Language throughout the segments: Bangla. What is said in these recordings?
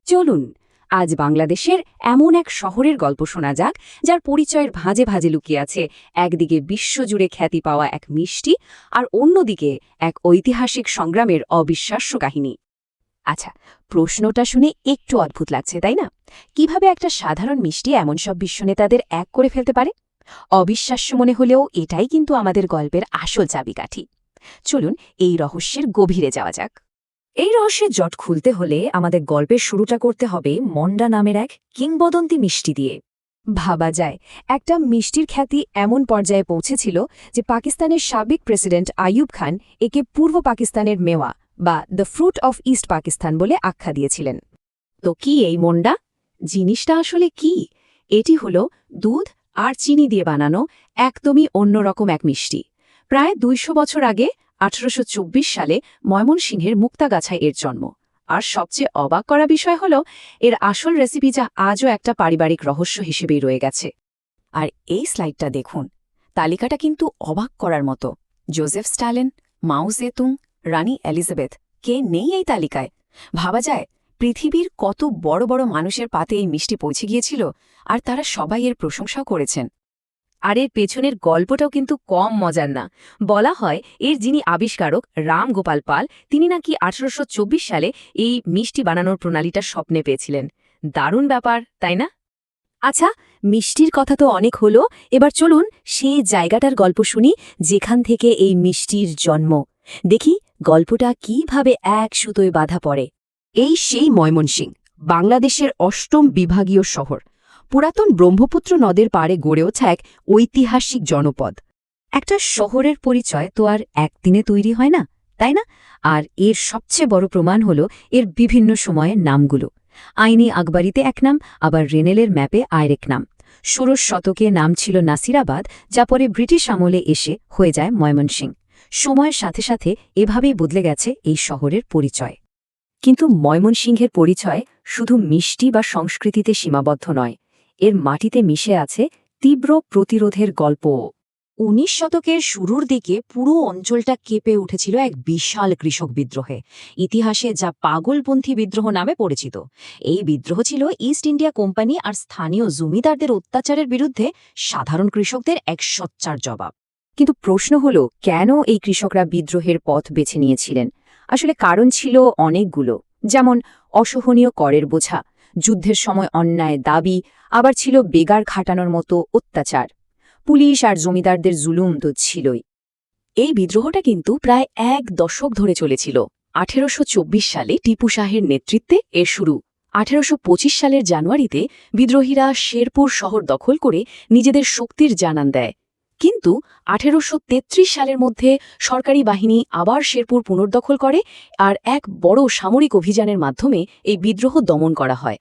চলুন আজ বাংলাদেশের এমন এক শহরের গল্প শোনা যাক যার পরিচয়ের ভাঁজে ভাঁজে লুকিয়ে আছে একদিকে বিশ্বজুড়ে খ্যাতি পাওয়া এক মিষ্টি আর অন্যদিকে এক ঐতিহাসিক সংগ্রামের অবিশ্বাস্য কাহিনী। আচ্ছা, প্রশ্নটা শুনে একটু অদ্ভুত লাগছে, তাই না? কিভাবে একটা সাধারণ মিষ্টি এমন সব বিশ্বনেতাদের এক করে ফেলতে পারে? অবিশ্বাস্য মনে হলেও এটাই কিন্তু আমাদের গল্পের আসল চাবিকাঠি। চলুন এই রহস্যের গভীরে যাওয়া যাক। এই রহস্যের জট খুলতে হলে আমাদের গল্পের শুরুটা করতে হবে মন্ডা নামের এক কিংবদন্তি মিষ্টি দিয়ে। ভাবা যায়, একটা মিষ্টির খ্যাতি এমন পর্যায়ে পৌঁছেছিল যে পাকিস্তানের সাবেক প্রেসিডেন্ট আইয়ুব খান একে পূর্ব পাকিস্তানের মেওয়া বা the fruit of east Pakistan বলে আখ্যা দিয়েছিলেন। তো কি এই মন্ডা? জিনিসটা আসলে কি? এটি হল দুধ আর চিনি দিয়ে বানানো একদমই অন্যরকম এক মিষ্টি। প্রায় ২০০ বছর আগে ১৮২৪ সালে ময়মনসিংহের মুক্তাগাছায় এর জন্ম। আর সবচেয়ে অবাক করা বিষয় হল এর আসল রেসিপি, যা আজও একটা পারিবারিক রহস্য হিসেবেই রয়ে গেছে। আর এই স্লাইডটা দেখুন, তালিকাটা কিন্তু অবাক করার মতো। জোসেফ স্টালিন, মাও জেতুং, রানী এলিজাবেথ, কে নেই এই তালিকায়? ভাবা যায় পৃথিবীর কত বড় বড় মানুষের পাতে এই মিষ্টি পৌঁছে গিয়েছিল, আর তারা সবাই এর প্রশংসাও করেছেন। আর এর পেছনের গল্পটাও কিন্তু কম মজার না। বলা হয় এর যিনি আবিষ্কারক রাম গোপাল পাল, তিনি নাকি ১৮২৪ সালে এই মিষ্টি বানানোর প্রণালীটা স্বপ্নে পেয়েছিলেন। দারুণ ব্যাপার, তাই না? আচ্ছা, মিষ্টির কথা তো অনেক হলো, এবার চলুন সেই জায়গাটার গল্প শুনি যেখান থেকে এই মিষ্টির জন্ম। দেখি গল্পটা কিভাবে এক সুতোয় বাঁধা পড়ে। এই সেই ময়মনসিংহ, বাংলাদেশের ৮ম বিভাগীয় শহর। পুরাতন ব্রহ্মপুত্র নদের পাড়ে গড়ে ওঠা এক ঐতিহাসিক জনপদ। একটা শহরের পরিচয় তো আর একদিনে তৈরি হয় না, তাই না? আর এর সবচেয়ে বড় প্রমাণ হল এর বিভিন্ন সময়ের নামগুলো। আইনি আকবরীতে এক নাম, আবার রেনেলের ম্যাপে আরেক নাম। ১৬শ শতকে নাম ছিল নাসিরাবাদ, যা পরে ব্রিটিশ আমলে এসে হয়ে যায় ময়মনসিংহ। সময়ের সাথে সাথে এভাবেই বদলে গেছে এই শহরের পরিচয়। কিন্তু ময়মনসিংহের পরিচয় শুধু মিষ্টি বা সংস্কৃতিতে সীমাবদ্ধ নয়, এর মাটিতে মিশে আছে তীব্র প্রতিরোধের গল্পও। ১৯ শতকের শুরুর দিকে পুরো অঞ্চলটা কেঁপে উঠেছিল এক বিশাল কৃষক বিদ্রোহে, ইতিহাসে যা পাগলপন্থী বিদ্রোহ নামে পরিচিত। এই বিদ্রোহ ছিল ইস্ট ইন্ডিয়া কোম্পানি আর স্থানীয় জমিদারদের অত্যাচারের বিরুদ্ধে সাধারণ কৃষকদের এক সোচ্চার জবাব। কিন্তু প্রশ্ন হল, কেন এই কৃষকরা বিদ্রোহের পথ বেছে নিয়েছিলেন? আসলে কারণ ছিল অনেকগুলো, যেমন অসহনীয় করের বোঝা, যুদ্ধের সময় অন্যায় দাবি, আবার ছিল বেগার খাটানোর মতো অত্যাচার। পুলিশ আর জমিদারদের জুলুম তো ছিলই। এই বিদ্রোহটা কিন্তু প্রায় ১ দশক ধরে চলেছিল। ১৮২৪ সালে টিপু শাহের নেতৃত্বে এর শুরু। ১৮২৫ সালের জানুয়ারিতে বিদ্রোহীরা শেরপুর শহর দখল করে নিজেদের শক্তির জানান দেয়। কিন্তু ১৮৩৩ সালের মধ্যে সরকারি বাহিনী আবার শেরপুর পুনর্দখল করে, আর এক বড় সামরিক অভিযানের মাধ্যমে এই বিদ্রোহ দমন করা হয়।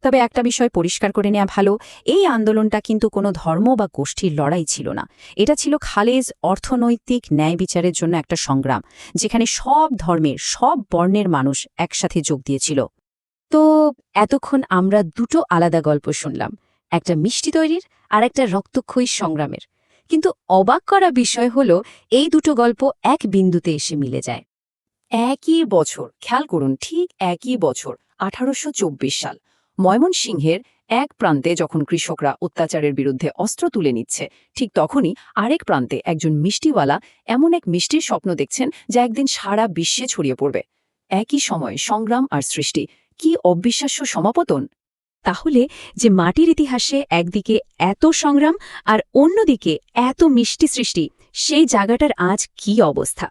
তবে একটা বিষয় পরিষ্কার করে নেওয়া ভালো, এই আন্দোলনটা কিন্তু কোনো ধর্ম বা গোষ্ঠীর লড়াই ছিল না। এটা ছিল খালেজ অর্থনৈতিক ন্যায় বিচারের জন্য একটা সংগ্রাম, যেখানে সব ধর্মের, সব বর্ণের মানুষ একসাথে যোগ দিয়েছিল। তো এতক্ষণ আমরা দুটো আলাদা গল্প শুনলাম, একটা মিষ্টি তৈরির আর একটা রক্তক্ষয়ী সংগ্রামের। কিন্তু অবাক করা বিষয় হল এই দুটো গল্প এক বিন্দুতে এসে মিলে যায়। একই বছর, খেয়াল করুন, ঠিক একই বছর ১৮২৪ সাল। ময়মনসিংহের এক প্রান্তে যখন কৃষকরা অত্যাচারের বিরুদ্ধে অস্ত্র তুলে নিচ্ছে, ঠিক তখনই আরেক প্রান্তে একজন মিষ্টিওয়ালা এমন এক মিষ্টির স্বপ্ন দেখছেন যা একদিন সারা বিশ্বে ছড়িয়ে পড়বে। একই সময় সংগ্রাম আর সৃষ্টি, কি অবিশ্বাস্য সমাপতন! তাহলে যে মাটির ইতিহাসে একদিকে এত সংগ্রাম আর অন্যদিকে এত মিষ্টি সৃষ্টি, সেই জায়গাটার আজ কি অবস্থা?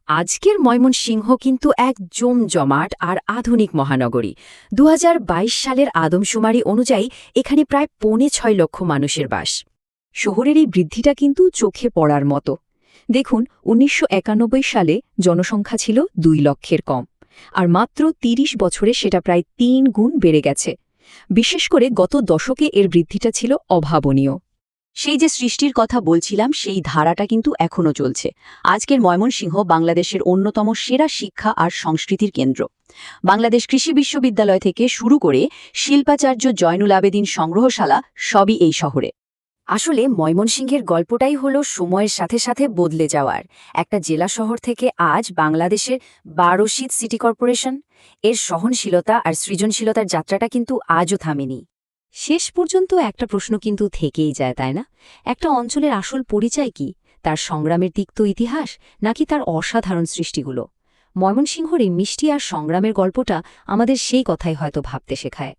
আজকের ময়মনসিংহ কিন্তু এক জমজমাট আর আধুনিক মহানগরী। ২০২২ সালের আদমশুমারি অনুযায়ী এখানে প্রায় ৬.৫ লক্ষ মানুষের বাস। শহরের এই বৃদ্ধিটা কিন্তু চোখে পড়ার মতো। দেখুন, ১৯৯১ সালে জনসংখ্যা ছিল ২ লক্ষের কম, আর মাত্র ৩০ বছরে সেটা প্রায় ৩ গুণ বেড়ে গেছে। বিশেষ করে গত দশকে এর বৃদ্ধিটা ছিল অভাবনীয়। সেই যে সৃষ্টির কথা বলছিলাম, সেই ধারাটা কিন্তু এখনও চলছে। আজকের ময়মনসিংহ বাংলাদেশের অন্যতম সেরা শিক্ষা আর সংস্কৃতির কেন্দ্র। বাংলাদেশ কৃষি বিশ্ববিদ্যালয় থেকে শুরু করে শিল্পাচার্য জয়নুল আবেদিন সংগ্রহশালা, সবই এই শহরে। আসলে ময়মনসিংহের গল্পটাই হলো সময়ের সাথে সাথে বদলে যাওয়ার একটা জেলা শহর থেকে আজ বাংলাদেশের ১২ সিটি কর্পোরেশন। এর সহনশীলতা আর সৃজনশীলতার যাত্রাটা কিন্তু আজও থামেনি। শেষ পর্যন্ত একটা প্রশ্ন কিন্তু থেকেই যায়, তাই না? একটা অঞ্চলের আসল পরিচয় কি? তার সংগ্রামের তিক্ত ইতিহাস, নাকি তার অসাধারণ সৃষ্টিগুলো? ময়মনসিংহর এই মিষ্টি আর সংগ্রামের গল্পটা আমাদের সেই কথাই হয়তো ভাবতে শেখায়।